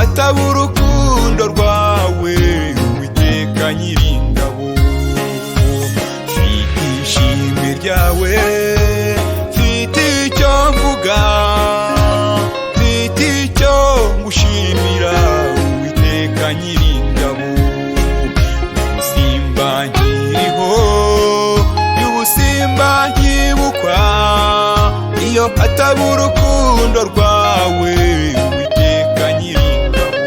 hataba urukundo rwawe Uwiteka Nyiringabo. Mfite ishimwe ryawe, mfite icyo mvuga, mfite icyo ngushimira Uwiteka Nyiringabo. Ubusimba nkiriho, y'ubusimba nkibukwa, iyo hataba urukundo rwawe Uwiteka Nyiringabo.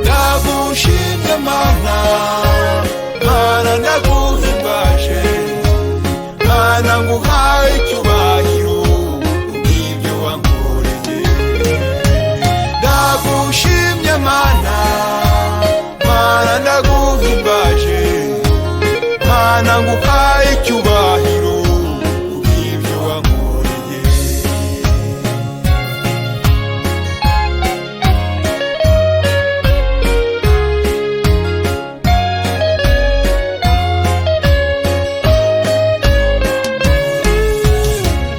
Ndagushimye Mana, Mana ndaguhimbaje, Mana nguhaye icyubahiro kubw'ibyo wankoreye. Ndagushimye Mana, Mana ndaguhimbaje, Mana nguhaye icyubahiro kubw'ibyo wankoreye.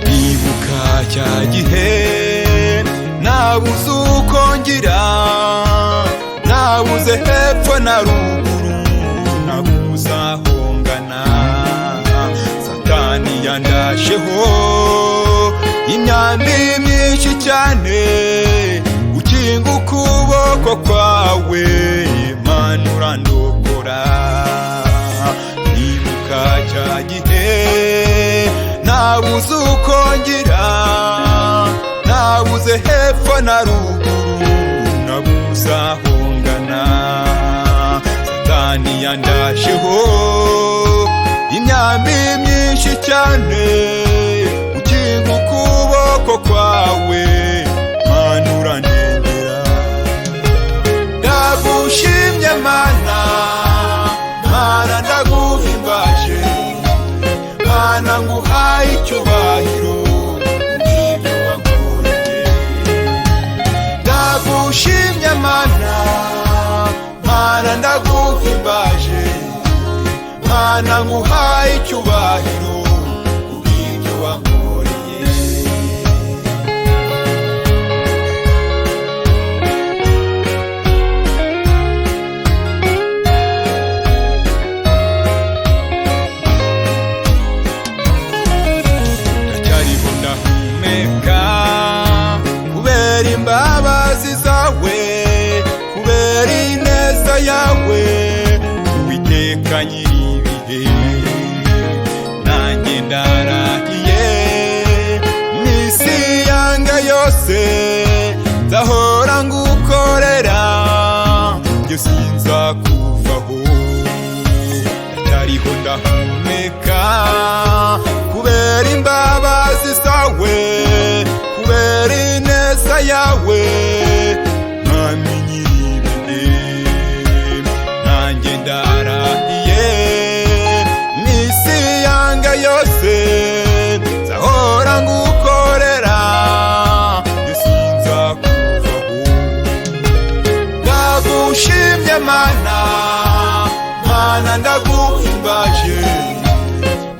Nibuka cya gihe nabuze uko ngira, nabuze hepfo na ruguru, nabuze aho ngana. Satani yandasheho imyambi myinshi cyane, ukinga ukuboko kwawe Mana urandokora. Nibuka cya gihe nabuze uko ngira, nabuze hepfo na ruguru, nabuze aho ngana. Satani yandasheho imyambi myinshi cyane, ukinga ukuboko kwawe Mana urandengera. Ndagushimye Mana, Mana ndaguhimbaje, Mana nguhaye icyubahiro kubw'ibyo wankoreye. Ndagushimye Mana, Mana ndaguhimbaje, Mana nguhaye icyubahiro kubw'ibyo wankoreye. Ndacyariho ndahumeka kubera imbabazi zawe, kubera ineza yawe Uwiteka Nyiribihe. Nanjye ndarahiye n'isi yanga yose, nzahora ngukorera, njye sinzakuvaho. Ndacyariho ndahumeka kubera imbabazi zawe, kubera ineza yawe Mwami Nyiribihe. Nanjye ndarahiye n'isi yanga yose, nzahora ngukorera, njye sinzakuvaho. Ndagushimye Mana, Mana ndaguhimbaje,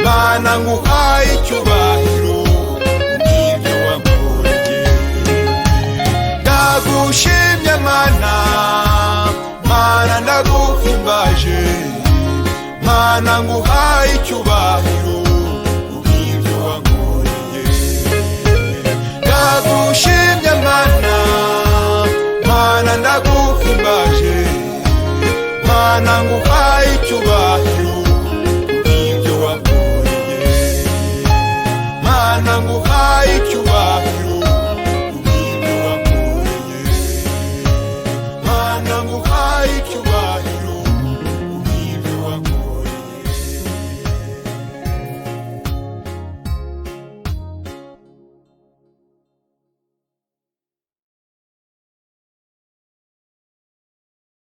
Mana nguhaye icyubahiro kubw'ibyo wankoreye. Ndagushimye Mana, Mana ndaguhimbaje, Mana nguhaye icyubahiro kubw'ibyo wankoreye. Ndagushimye Mana, Mana ndaguhimbaje, Mana nguhaye icyubahiro kubw'ibyo wankoreye. Mana nguhaye